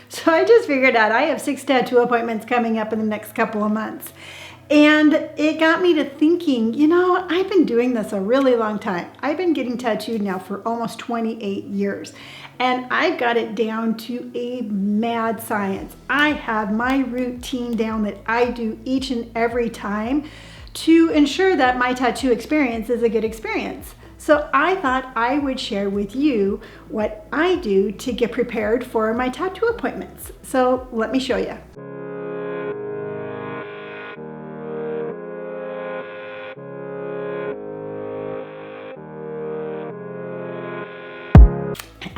So I just figured out I have 6 tattoo appointments coming up in the next couple of months. And it got me to thinking, I've been doing this a really long time. I've been getting tattooed now for almost 28 years. And I've got it down to a mad science. I have my routine down that I do each and every time to ensure that my tattoo experience is a good experience. So I thought I would share with you what I do to get prepared for my tattoo appointments. So let me show you.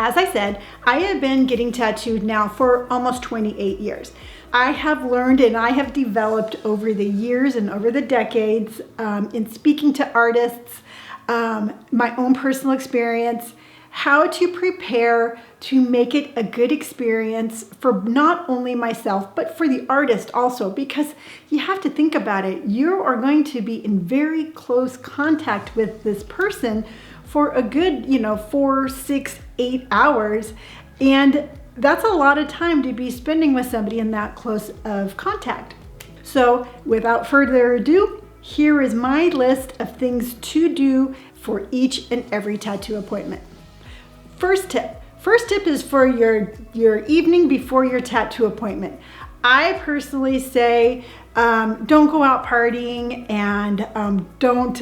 As I said, I have been getting tattooed now for almost 28 years. I have learned and I have developed over the years and over the decades in speaking to artists, my own personal experience, how to prepare to make it a good experience for not only myself, but for the artist also, because you have to think about it. You are going to be in very close contact with this person for a good, 4, 6, 8 hours. And that's a lot of time to be spending with somebody in that close of contact. So without further ado, here is my list of things to do for each and every tattoo appointment. First tip is for your evening before your tattoo appointment. I personally say, don't go out partying and don't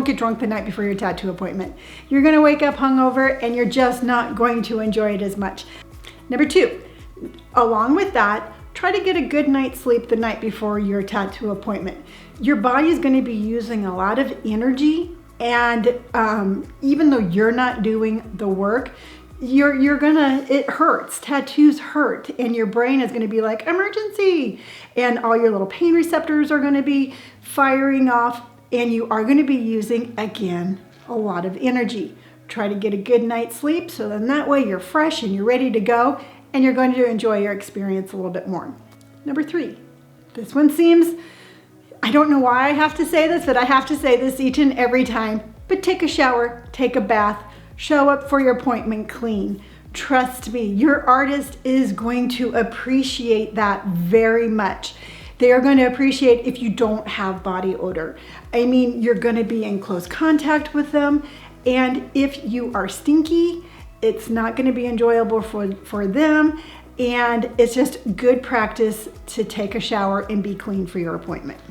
get drunk the night before your tattoo appointment. You're gonna wake up hungover and you're just not going to enjoy it as much. Number 2, along with that, try to get a good night's sleep the night before your tattoo appointment. Your body is gonna be using a lot of energy, and even though you're not doing the work, it hurts. Tattoos hurt, and your brain is gonna be like, emergency, and all your little pain receptors are gonna be firing off, and you are going to be using, again, a lot of energy. Try to get a good night's sleep so then that way you're fresh and you're ready to go and you're going to enjoy your experience a little bit more. Number 3, this one seems, I don't know why I have to say this, but I have to say this each and every time, but take a shower, take a bath, show up for your appointment clean. Trust me, your artist is going to appreciate that very much. They are going to appreciate if you don't have body odor. I mean, you're going to be in close contact with them. And if you are stinky, it's not going to be enjoyable for them. And it's just good practice to take a shower and be clean for your appointment.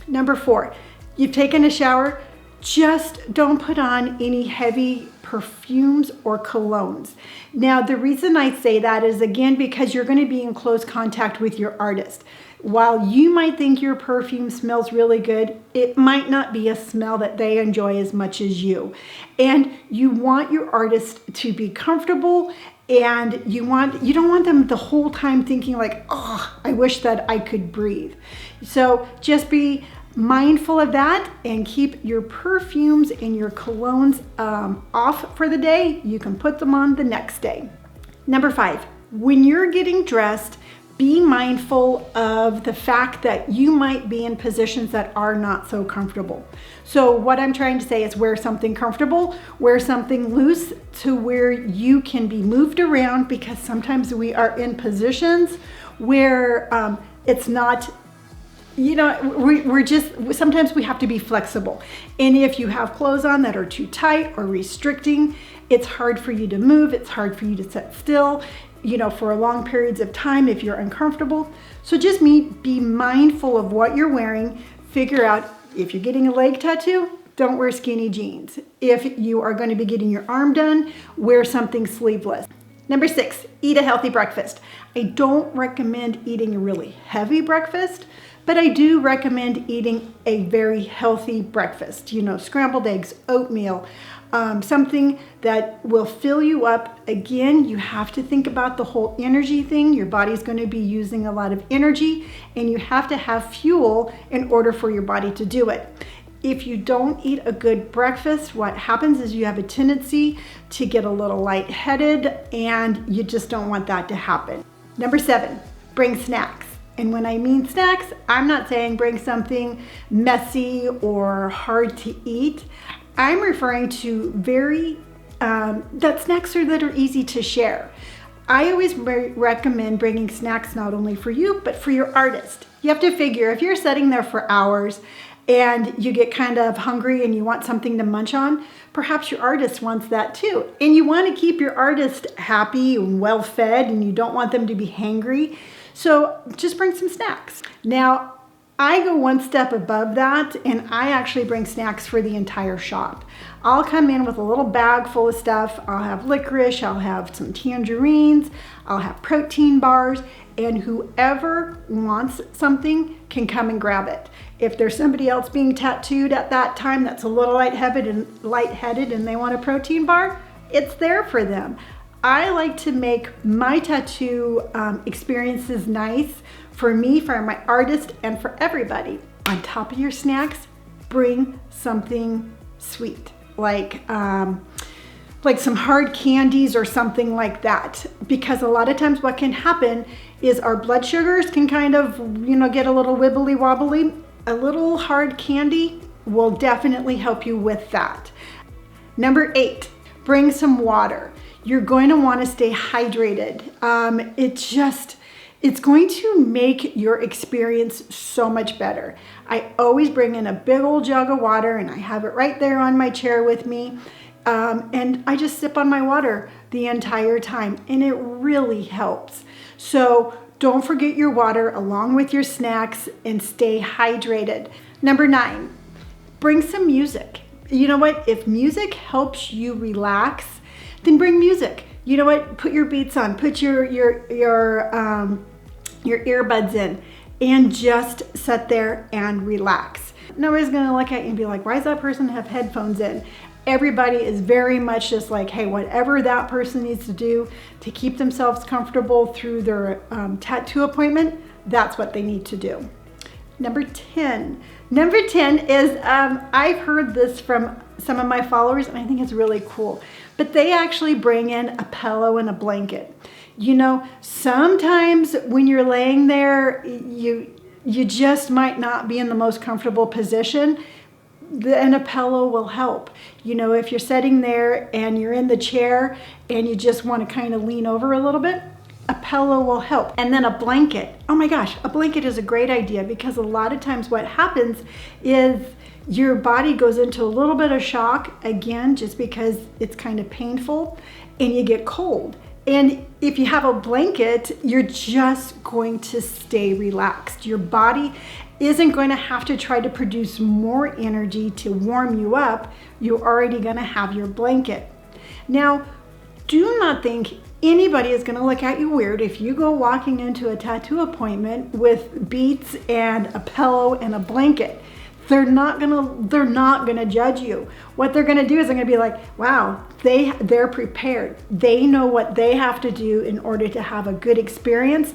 Number 4, you've taken a shower, just don't put on any heavy perfumes or colognes. Now, the reason I say that is, again, because you're going to be in close contact with your artist. While you might think your perfume smells really good, it might not be a smell that they enjoy as much as you. And you want your artist to be comfortable, and you don't want them the whole time thinking like, oh, I wish that I could breathe. So just be mindful of that and keep your perfumes and your colognes off for the day. You can put them on the next day. Number 5, when you're getting dressed, be mindful of the fact that you might be in positions that are not so comfortable. So what I'm trying to say is wear something comfortable, wear something loose to where you can be moved around, because sometimes we are in positions where it's not, sometimes we have to be flexible. And if you have clothes on that are too tight or restricting, it's hard for you to move, it's hard for you to sit still, for long periods of time if you're uncomfortable. So just be mindful of what you're wearing. Figure out if you're getting a leg tattoo, don't wear skinny jeans. If you are going to be getting your arm done, wear something sleeveless. Number 6, eat a healthy breakfast. I don't recommend eating a really heavy breakfast, but I do recommend eating a very healthy breakfast. Scrambled eggs, oatmeal, something that will fill you up. Again, you have to think about the whole energy thing. Your body's going to be using a lot of energy, and you have to have fuel in order for your body to do it. If you don't eat a good breakfast, what happens is you have a tendency to get a little lightheaded, and you just don't want that to happen. Number 7, bring snacks. And when I mean snacks, I'm not saying bring something messy or hard to eat. I'm referring to snacks that are easy to share. I always recommend bringing snacks not only for you, but for your artist. You have to figure if you're sitting there for hours and you get kind of hungry and you want something to munch on, perhaps your artist wants that too. And you want to keep your artist happy and well fed, and you don't want them to be hangry. So just bring some snacks. Now, I go one step above that, and I actually bring snacks for the entire shop. I'll come in with a little bag full of stuff. I'll have licorice, I'll have some tangerines, I'll have protein bars, and whoever wants something can come and grab it. If there's somebody else being tattooed at that time that's a little lightheaded and they want a protein bar, it's there for them. I like to make my tattoo experiences nice for me, for my artist, and for everybody. On top of your snacks, bring something sweet, like some hard candies or something like that. Because a lot of times what can happen is our blood sugars can kind of, get a little wibbly wobbly. A little hard candy will definitely help you with that. Number 8, bring some water. You're going to want to stay hydrated. It's going to make your experience so much better. I always bring in a big old jug of water, and I have it right there on my chair with me. And I just sip on my water the entire time, and it really helps. So don't forget your water along with your snacks and stay hydrated. Number 9, bring some music. You know what? If music helps you relax, then bring music. You know what? Put your beats on, put your earbuds in, and just sit there and relax. Nobody's gonna look at you and be like, why does that person have headphones in? Everybody is very much just like, hey, whatever that person needs to do to keep themselves comfortable through their tattoo appointment, that's what they need to do. Number 10 is, I've heard this from some of my followers, and I think it's really cool, but they actually bring in a pillow and a blanket. Sometimes when you're laying there, you just might not be in the most comfortable position, and a pillow will help. If you're sitting there and you're in the chair and you just want to kind of lean over a little bit, a pillow will help. And then a blanket. Oh my gosh, a blanket is a great idea, because a lot of times what happens is your body goes into a little bit of shock, again, just because it's kind of painful, and you get cold. And if you have a blanket, you're just going to stay relaxed. Your body isn't going to have to try to produce more energy to warm you up. You're already going to have your blanket. Now, do not think anybody is going to look at you weird if you go walking into a tattoo appointment with beats and a pillow and a blanket. They're not gonna judge you. What they're gonna do is they're gonna be like, wow, they're prepared. They know what they have to do in order to have a good experience.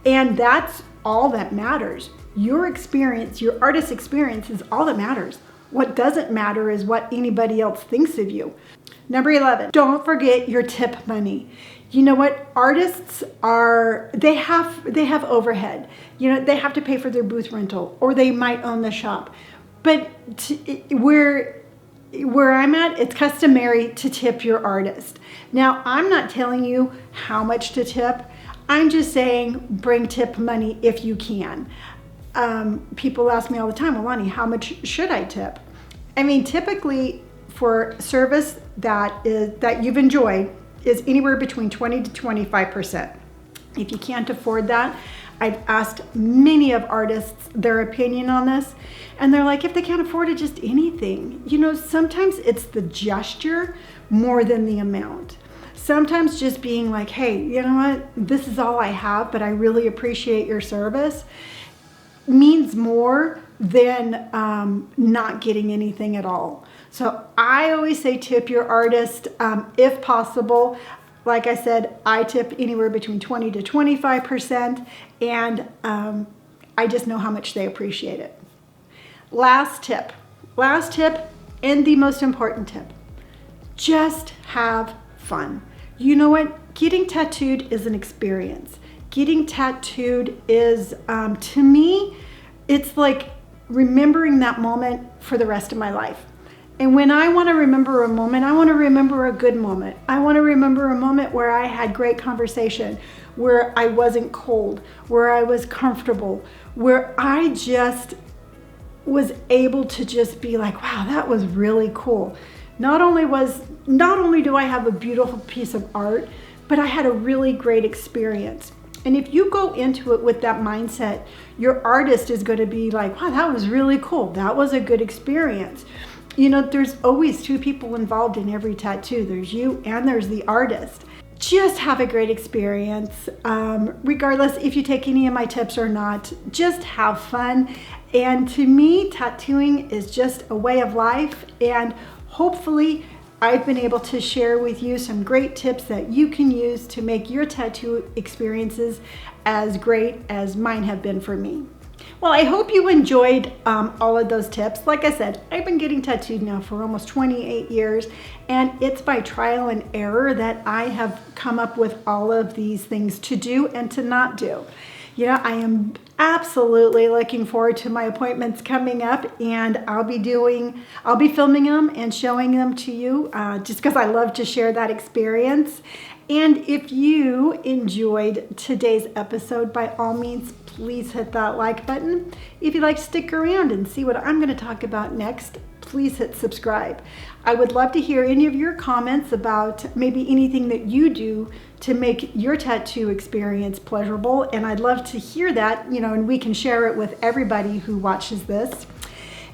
And that's all that matters. Your experience, your artist's experience, is all that matters. What doesn't matter is what anybody else thinks of you. Number 11, don't forget your tip money. You know what? Artists they have overhead. They have to pay for their booth rental, or they might own the shop. But where I'm at, it's customary to tip your artist. Now, I'm not telling you how much to tip. I'm just saying bring tip money if you can. People ask me all the time, well, Lonnie, how much should I tip? I mean, typically for service that you've enjoyed is anywhere between 20 to 25%. If you can't afford that, I've asked many of artists their opinion on this, and they're like, if they can't afford it, just anything. Sometimes it's the gesture more than the amount. Sometimes just being like, hey, you know what, this is all I have, but I really appreciate your service, means more than not getting anything at all. So I always say tip your artist if possible. Like I said, I tip anywhere between 20 to 25%, and I just know how much they appreciate it. Last tip, and the most important tip, just have fun. You know what? Getting tattooed is an experience. Getting tattooed is, to me, it's like remembering that moment for the rest of my life. And when I want to remember a moment, I want to remember a good moment. I want to remember a moment where I had great conversation, where I wasn't cold, where I was comfortable, where I just was able to just be like, wow, that was really cool. Not only do I have a beautiful piece of art, but I had a really great experience. And if you go into it with that mindset, your artist is going to be like, wow, that was really cool. That was a good experience. You know, there's always two people involved in every tattoo. There's you and there's the artist. Just have a great experience. Regardless if you take any of my tips or not, just have fun. And to me, tattooing is just a way of life. And hopefully I've been able to share with you some great tips that you can use to make your tattoo experiences as great as mine have been for me. Well, I hope you enjoyed all of those tips. Like I said, I've been getting tattooed now for almost 28 years, and it's by trial and error that I have come up with all of these things to do and to not do. You know, I am absolutely looking forward to my appointments coming up, and I'll be filming them and showing them to you just because I love to share that experience. And if you enjoyed today's episode, by all means, please hit that like button. If you'd like to stick around and see what I'm going to talk about next, please hit subscribe. I would love to hear any of your comments about maybe anything that you do to make your tattoo experience pleasurable. And I'd love to hear that, you know, and we can share it with everybody who watches this.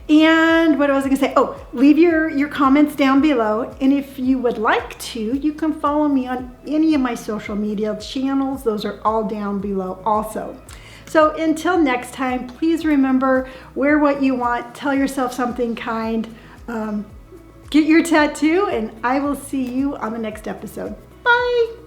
And what was I going to say? Oh, leave your comments down below. And if you would like to, you can follow me on any of my social media channels. Those are all down below also. So until next time, please remember, wear what you want, tell yourself something kind, get your tattoo, and I will see you on the next episode. Bye.